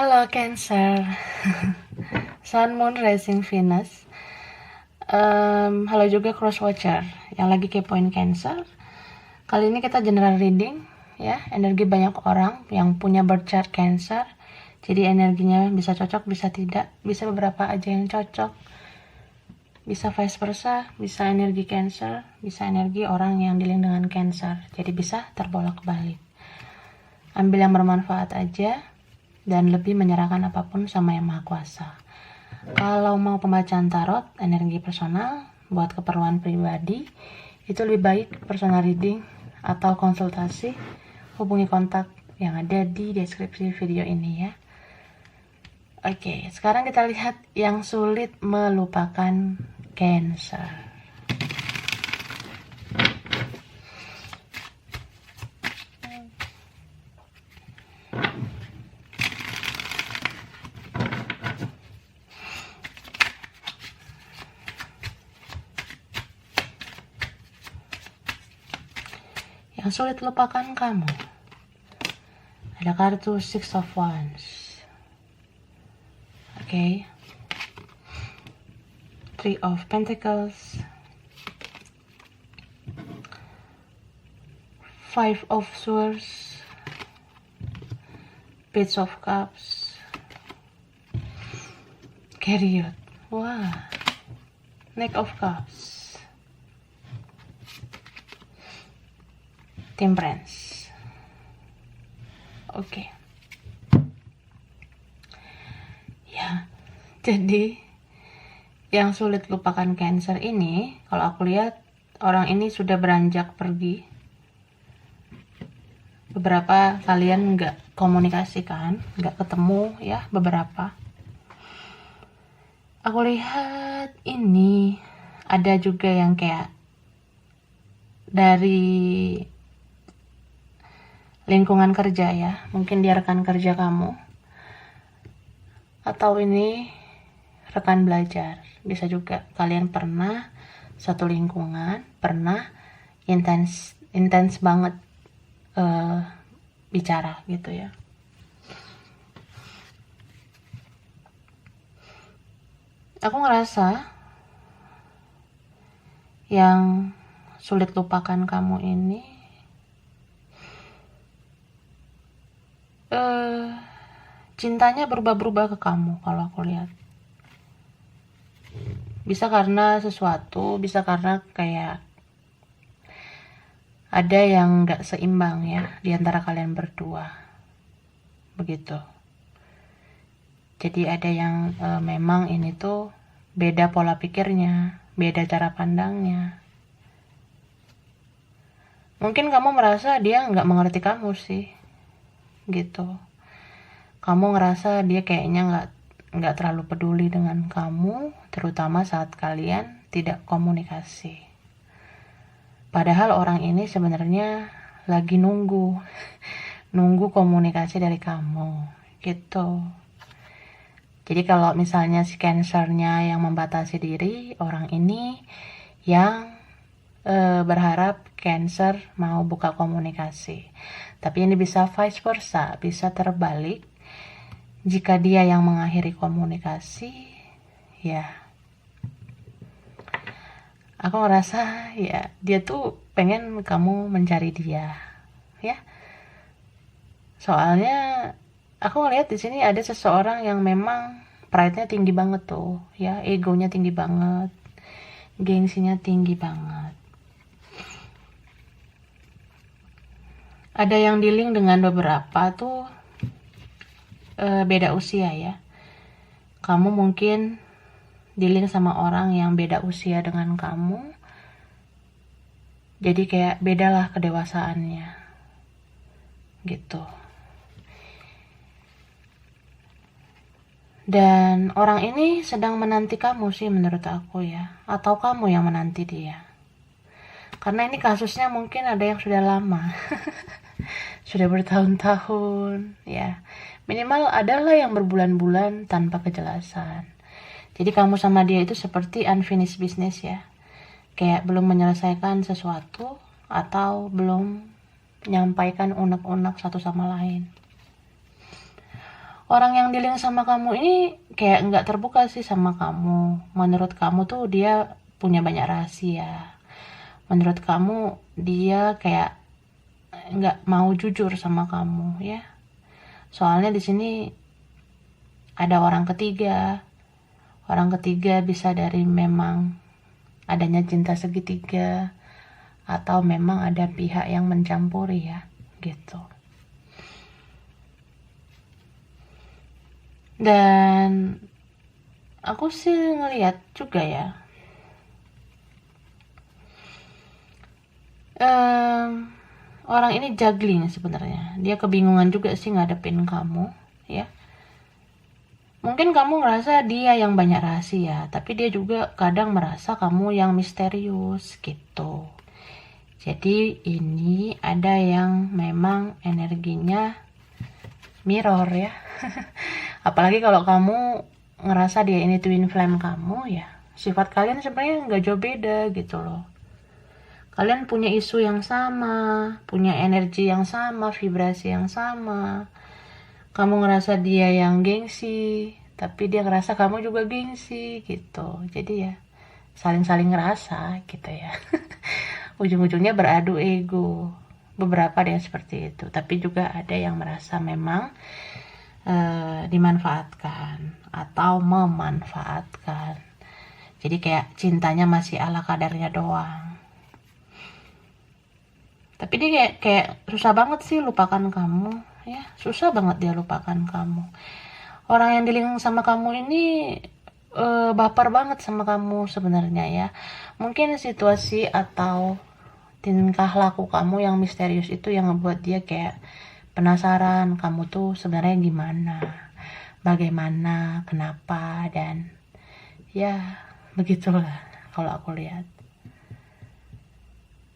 Halo Cancer, Sun Moon Rising Venus. Halo juga Cross Watcher yang lagi kepoin Cancer. Kali ini kita general reading ya, energi banyak orang yang punya birth chart Cancer. Jadi energinya bisa cocok, bisa tidak, bisa beberapa aja yang cocok. Bisa vice versa, bisa energi Cancer, bisa energi orang yang dealing dengan Cancer. Jadi bisa terbolak-balik. Ambil yang bermanfaat aja dan lebih menyerahkan apapun sama Yang Maha Kuasa. Kalau mau pembacaan tarot, energi personal, buat keperluan pribadi, itu lebih baik personal reading atau konsultasi, hubungi kontak yang ada di deskripsi video ini ya. Oke, sekarang kita lihat yang sulit melupakan Cancer. Yang sulit lupakan kamu. Ada kartu Six of Wands. Oke. Three of Pentacles. Five of Swords. Page of Cups. Chariot. Wah. Knight of Cups. Temperance. Oke. Ya. Jadi yang sulit lupakan Cancer ini, kalau aku lihat orang ini sudah beranjak pergi. Beberapa kalian nggak komunikasikan, nggak ketemu ya beberapa. Aku lihat ini ada juga yang kayak dari lingkungan kerja ya, mungkin dia rekan kerja kamu, atau ini rekan belajar. Bisa juga kalian pernah satu lingkungan, pernah intens banget bicara gitu ya. Aku ngerasa yang sulit lupakan kamu ini cintanya berubah-berubah ke kamu kalau aku lihat. Bisa karena sesuatu, bisa karena kayak ada yang gak seimbang ya di antara kalian berdua. Begitu. Jadi ada yang memang ini tuh beda pola pikirnya, beda cara pandangnya. Mungkin kamu merasa dia gak mengerti kamu sih. Gitu. Kamu ngerasa dia kayaknya nggak terlalu peduli dengan kamu, terutama saat kalian tidak komunikasi. Padahal orang ini sebenarnya lagi nunggu komunikasi dari kamu, gitu. Jadi kalau misalnya si Cancernya yang membatasi diri, orang ini yang berharap Cancer mau buka komunikasi. Tapi ini bisa vice versa, bisa terbalik. Jika dia yang mengakhiri komunikasi, ya aku ngerasa ya dia tuh pengen kamu mencari dia, ya. Soalnya aku ngeliat di sini ada seseorang yang memang pride-nya tinggi banget tuh, ya, egonya tinggi banget, gengsinya tinggi banget. Ada yang dealing dengan beberapa tuh beda usia ya. Kamu mungkin dealing sama orang yang beda usia dengan kamu. Jadi kayak bedalah kedewasaannya. Gitu. Dan orang ini sedang menanti kamu sih menurut aku ya. Atau kamu yang menanti dia. Karena ini kasusnya mungkin ada yang sudah lama. Sudah bertahun-tahun ya. Minimal adalah yang berbulan-bulan tanpa kejelasan. Jadi kamu sama dia itu seperti unfinished business ya. Kayak belum menyelesaikan sesuatu atau belum menyampaikan unek-unek satu sama lain. orang yang dealing sama kamu ini kayak nggak terbuka sih sama kamu. Menurut kamu tuh dia punya banyak rahasia. Menurut kamu dia kayak nggak mau jujur sama kamu ya. Soalnya di sini ada orang ketiga. Orang ketiga bisa dari memang adanya cinta segitiga atau memang ada pihak yang mencampuri ya, gitu. Dan aku sih ngelihat juga ya, orang ini juggling sebenarnya. Dia kebingungan juga sih ngadepin kamu ya. Mungkin kamu ngerasa dia yang banyak rahasia, tapi dia juga kadang merasa kamu yang misterius gitu. Jadi ini ada yang memang energinya mirror ya. Apalagi kalau kamu ngerasa dia ini twin flame kamu ya. Sifat kalian sebenarnya nggak jauh beda gitu loh. Kalian punya isu yang sama, punya energi yang sama, vibrasi yang sama. Kamu ngerasa dia yang gengsi, tapi dia ngerasa kamu juga gengsi gitu. Jadi ya saling-saling ngerasa gitu ya. Ujung-ujungnya beradu ego. Beberapa ada yang seperti itu, tapi juga ada yang merasa memang dimanfaatkan atau memanfaatkan. Jadi kayak cintanya masih ala kadarnya doang. Tapi dia kayak susah banget sih lupakan kamu ya, susah banget dia lupakan kamu. Orang yang dealing sama kamu ini baper banget sama kamu sebenarnya ya. Mungkin situasi atau tingkah laku kamu yang misterius itu yang ngebuat dia kayak penasaran kamu tuh sebenarnya gimana, bagaimana, kenapa, dan ya begitulah kalau aku lihat.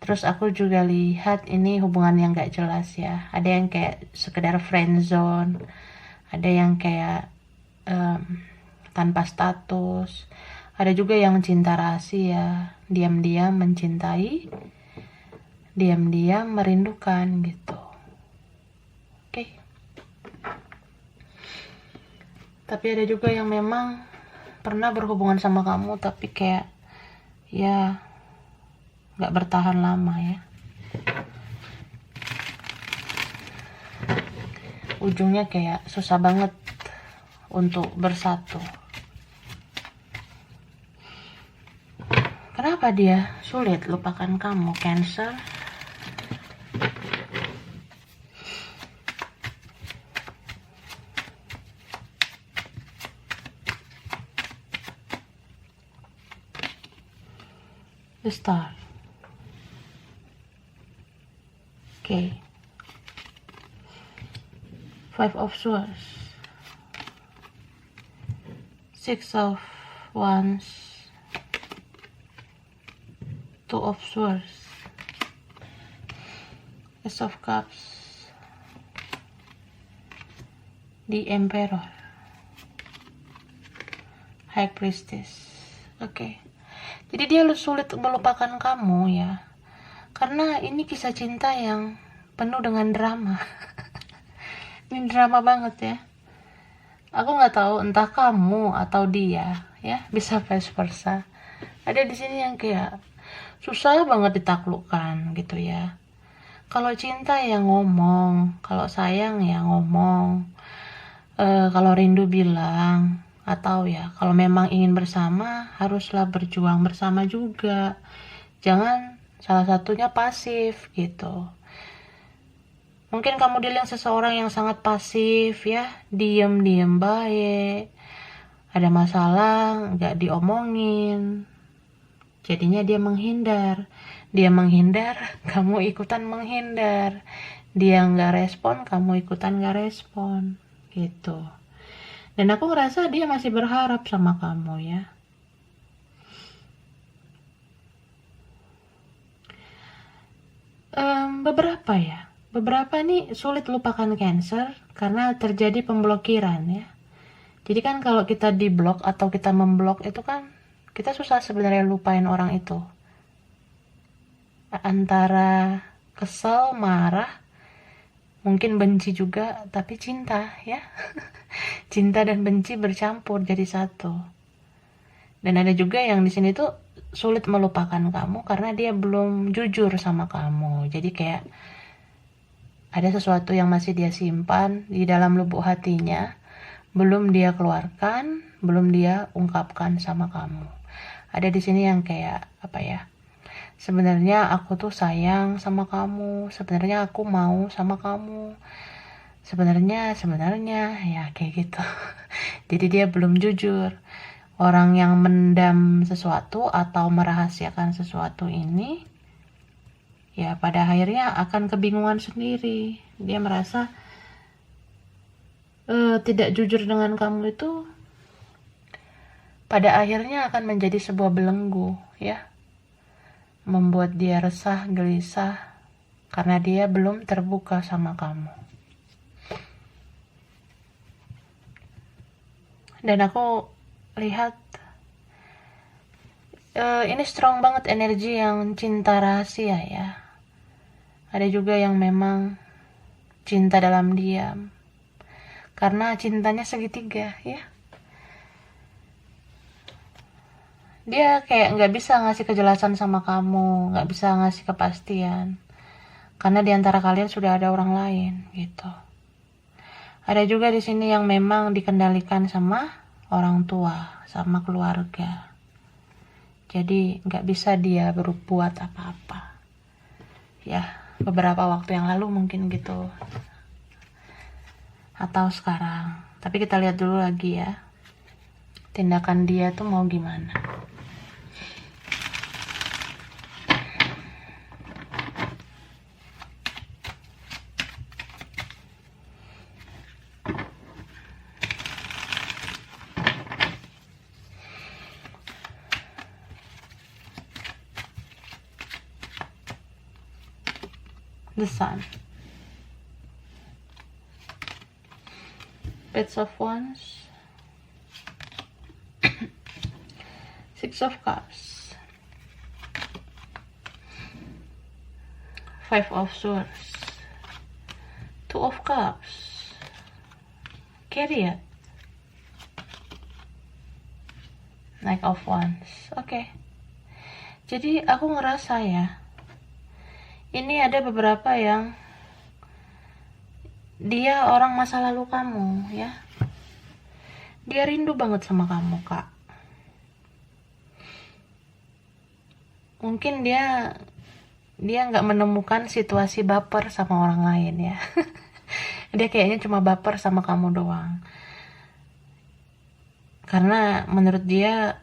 Terus aku juga lihat ini hubungan yang gak jelas ya. Ada yang kayak sekedar friend zone, ada yang kayak tanpa status, ada juga yang cinta rahasia, diam-diam mencintai, diam-diam merindukan gitu. Oke. Tapi ada juga yang memang pernah berhubungan sama kamu tapi kayak ya nggak bertahan lama ya. Ujungnya kayak susah banget untuk bersatu. Kenapa dia sulit lupakan kamu, Cancer? The Star. Okay. 5 of Swords, 6 of Wands, 2 of Swords, Ace of Cups, The Emperor, High Priestess. Oke. Jadi dia sulit melupakan kamu ya. Karena ini kisah cinta yang penuh dengan drama. Ini drama banget ya. Aku nggak tahu entah kamu atau dia ya, bisa vice versa. Ada di sini yang kayak susah banget ditaklukkan gitu ya. Kalau cinta ya ngomong, kalau sayang ya ngomong, kalau rindu bilang, atau ya kalau memang ingin bersama haruslah berjuang bersama juga. Jangan salah satunya pasif gitu. Mungkin kamu dealing seseorang yang sangat pasif ya, diem baik, ada masalah nggak diomongin, jadinya dia menghindar, kamu ikutan menghindar, dia nggak respon, kamu ikutan nggak respon gitu. Dan aku ngerasa dia masih berharap sama kamu ya. Beberapa nih sulit lupakan Cancer karena terjadi pemblokiran ya. Jadi kan kalau kita di blok atau kita memblok itu kan kita susah sebenarnya lupain orang itu. Antara kesel, marah, mungkin benci juga, tapi cinta ya. Cinta dan benci bercampur jadi satu. Dan ada juga yang di sini tuh sulit melupakan kamu karena dia belum jujur sama kamu. Jadi kayak ada sesuatu yang masih dia simpan di dalam lubuk hatinya, belum dia keluarkan, belum dia ungkapkan sama kamu. Ada di sini yang kayak apa ya? Sebenarnya aku tuh sayang sama kamu, sebenarnya aku mau sama kamu. Sebenarnya ya kayak gitu. Jadi dia belum jujur. Orang yang mendam sesuatu atau merahasiakan sesuatu ini ya pada akhirnya akan kebingungan sendiri. Dia merasa tidak jujur dengan kamu itu pada akhirnya akan menjadi sebuah belenggu ya, membuat dia resah, gelisah karena dia belum terbuka sama kamu. Dan aku lihat ini strong banget energi yang cinta rahasia ya. Ada juga yang memang cinta dalam diam karena cintanya segitiga ya. Dia kayak nggak bisa ngasih kejelasan sama kamu, nggak bisa ngasih kepastian karena diantara kalian sudah ada orang lain gitu. Ada juga di sini yang memang dikendalikan sama orang tua, sama keluarga. Jadi nggak bisa dia berbuat apa-apa. Ya, beberapa waktu yang lalu mungkin gitu. Atau sekarang. Tapi kita lihat dulu lagi ya. Tindakan dia tuh mau gimana. The Sun, Page of Wands, Six of Cups, Five of Swords, Two of Cups, Chariot, Knight of Wands. Oke. Jadi aku ngerasa ya, ini ada beberapa yang dia orang masa lalu kamu ya. Dia rindu banget sama kamu, Kak. Mungkin dia nggak menemukan situasi baper sama orang lain ya. Dia kayaknya cuma baper sama kamu doang. Karena menurut dia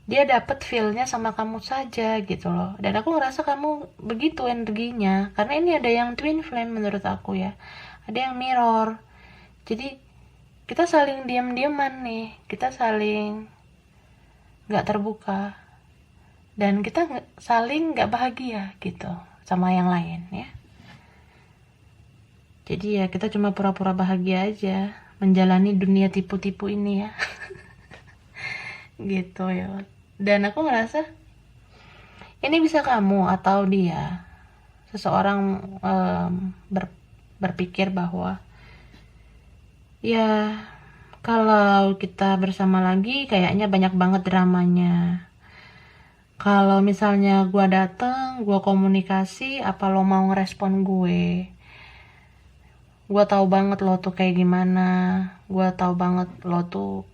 dia dapet feel-nya sama kamu saja gitu loh. Dan aku ngerasa kamu begitu energinya. Karena ini ada yang twin flame menurut aku ya. Ada yang mirror. Jadi kita saling diam-diaman nih. Kita saling gak terbuka. Dan kita saling gak bahagia gitu sama yang lain ya. Jadi ya kita cuma pura-pura bahagia aja. Menjalani dunia tipu-tipu ini ya. Gitu ya. Dan aku ngerasa ini bisa kamu atau dia, seseorang berpikir bahwa ya kalau kita bersama lagi kayaknya banyak banget dramanya. Kalau misalnya gue dateng, gue komunikasi, apa lo mau ngerespon gue? Gue tahu banget lo tuh kayak gimana. Gue tahu banget lo tuh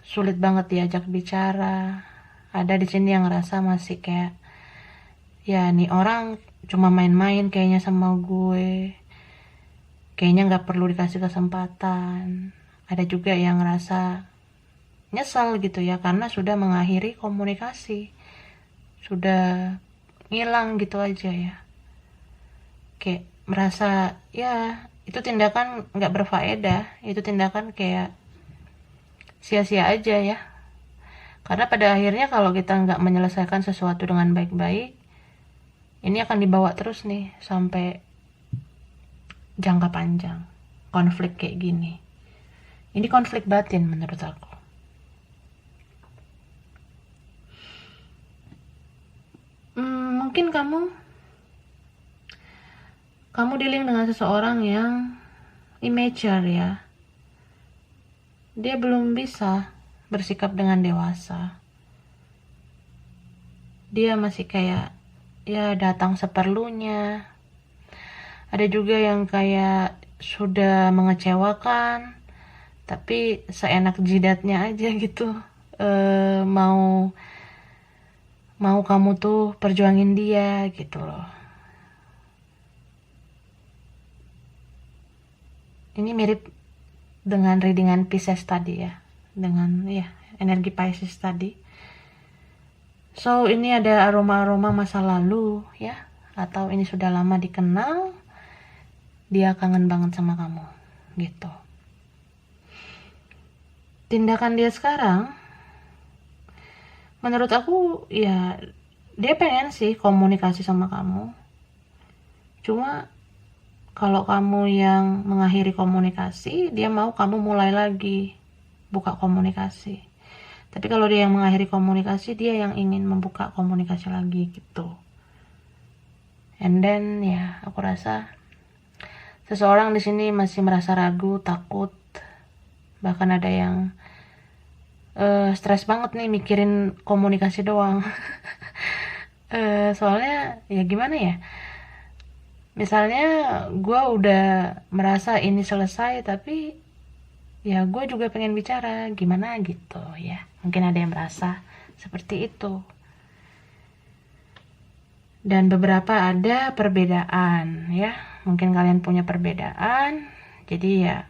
sulit banget diajak bicara. Ada di sini yang ngerasa masih kayak ya nih orang cuma main-main kayaknya sama gue. Kayaknya nggak perlu dikasih kesempatan. Ada juga yang ngerasa nyesal gitu ya karena sudah mengakhiri komunikasi. Sudah ngilang gitu aja ya. Kayak merasa ya itu tindakan nggak berfaedah. Itu tindakan kayak sia-sia aja ya. Karena pada akhirnya kalau kita nggak menyelesaikan sesuatu dengan baik-baik, ini akan dibawa terus nih sampai jangka panjang. Konflik kayak gini. Ini konflik batin menurut aku. Mungkin kamu Kamu dealing dengan seseorang yang immature ya. Dia belum bisa bersikap dengan dewasa. Dia masih kayak ya datang seperlunya. Ada juga yang kayak sudah mengecewakan, tapi seenak jidatnya aja gitu. Mau kamu tuh perjuangin dia gitu loh. Ini mirip dengan readingan Pisces tadi ya, dengan ya energi Pisces tadi. So ini ada aroma-aroma masa lalu ya, atau ini sudah lama dikenal, dia kangen banget sama kamu gitu. Tindakan dia sekarang menurut aku ya, dia pengen sih komunikasi sama kamu, cuma kalau kamu yang mengakhiri komunikasi, dia mau kamu mulai lagi buka komunikasi. Tapi kalau dia yang mengakhiri komunikasi, dia yang ingin membuka komunikasi lagi gitu. And then ya, aku rasa seseorang di sini masih merasa ragu, takut, bahkan ada yang stres banget nih mikirin komunikasi doang. Soalnya ya gimana ya? Misalnya gue udah merasa ini selesai, tapi ya gue juga pengen bicara gimana gitu ya. Mungkin ada yang merasa seperti itu. Dan beberapa ada perbedaan ya. Mungkin kalian punya perbedaan. Jadi ya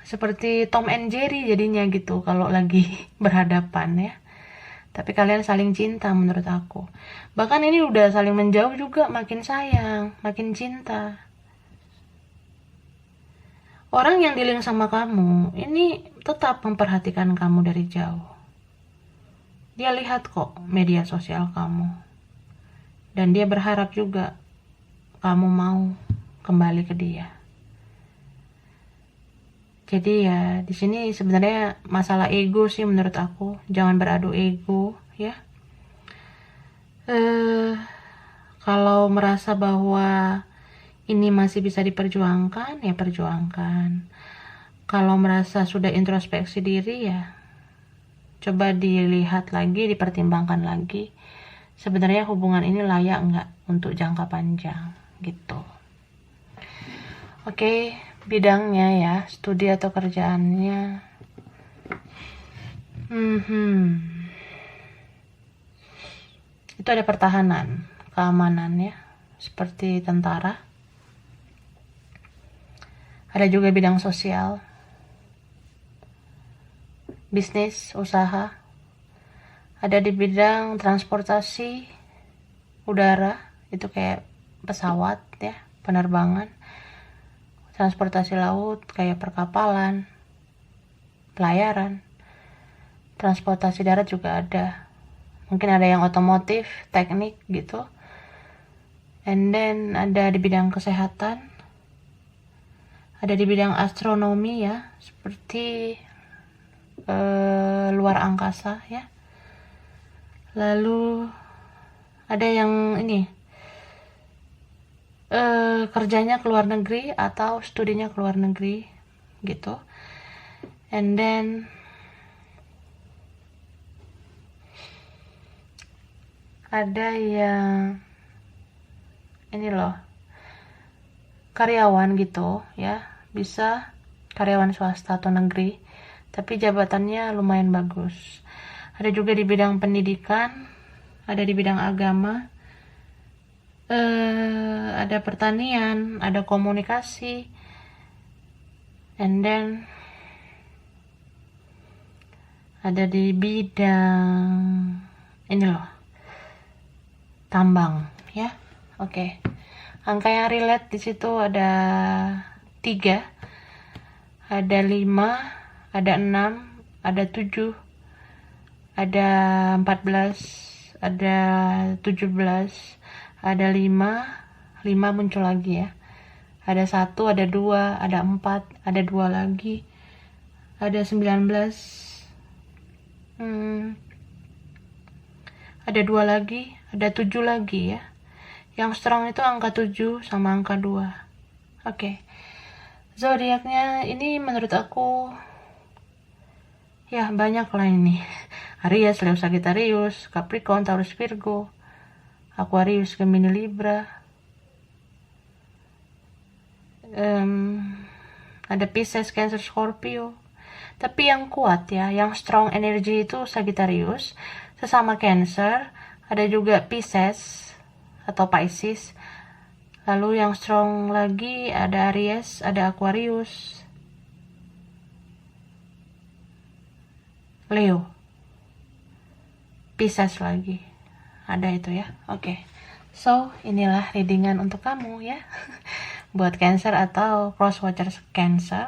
seperti Tom and Jerry jadinya gitu kalau lagi berhadapan ya. Tapi kalian saling cinta menurut aku. Bahkan ini udah saling menjauh juga, makin sayang, makin cinta. Orang yang dealing sama kamu ini tetap memperhatikan kamu dari jauh. Dia lihat kok media sosial kamu. Dan dia berharap juga kamu mau kembali ke dia. Jadi ya di sini sebenarnya masalah ego sih menurut aku. Jangan beradu ego ya. Kalau merasa bahwa ini masih bisa diperjuangkan, ya perjuangkan. Kalau merasa sudah introspeksi diri ya coba dilihat lagi, dipertimbangkan lagi. Sebenarnya hubungan ini layak nggak untuk jangka panjang gitu. Oke, bidangnya ya, studi atau kerjaannya. Itu ada pertahanan, keamanan ya, seperti tentara. Ada juga bidang sosial, bisnis, usaha. Ada di bidang transportasi udara, itu kayak pesawat ya, penerbangan. Transportasi laut kayak perkapalan, pelayaran. Transportasi darat juga ada. Mungkin ada yang otomotif, teknik gitu. And then ada di bidang kesehatan. Ada di bidang astronomi ya, seperti luar angkasa ya. Lalu ada yang ini kerjanya ke luar negeri atau studinya ke luar negeri gitu. And then ada yang ini loh, karyawan gitu ya, bisa karyawan swasta atau negeri tapi jabatannya lumayan bagus. Ada juga di bidang pendidikan, ada di bidang agama, ada pertanian, ada komunikasi, and then ada di bidang ini loh, tambang ya. Oke. Angka yang relate di situ ada 3, ada 5, ada 6, ada 7, ada 14, ada 17, ada 5 muncul lagi ya. Ada 1, ada 2, ada 4, ada 2 lagi, ada 19, ada 2 lagi, ada 7 lagi ya. Yang strong itu angka 7 sama angka 2. Oke. Zodiaknya ini menurut aku ya banyak lah ini. Aries, Leo, Sagittarius, Capricorn, Taurus, Virgo, Aquarius, Gemini, Libra. Ada Pisces, Cancer, Scorpio. Tapi yang kuat ya, yang strong energy itu Sagittarius, sesama Cancer, ada juga Pisces atau Pisces. Lalu yang strong lagi ada Aries, ada Aquarius, Leo, Pisces lagi. Ada itu ya. Oke. So, inilah readingan untuk kamu ya. Buat Cancer atau cross watcher Cancer.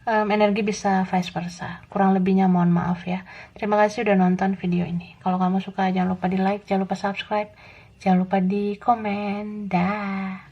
Energi bisa vice versa. Kurang lebihnya mohon maaf ya. Terima kasih udah nonton video ini. Kalau kamu suka jangan lupa di like, jangan lupa subscribe, jangan lupa di komen. Dah.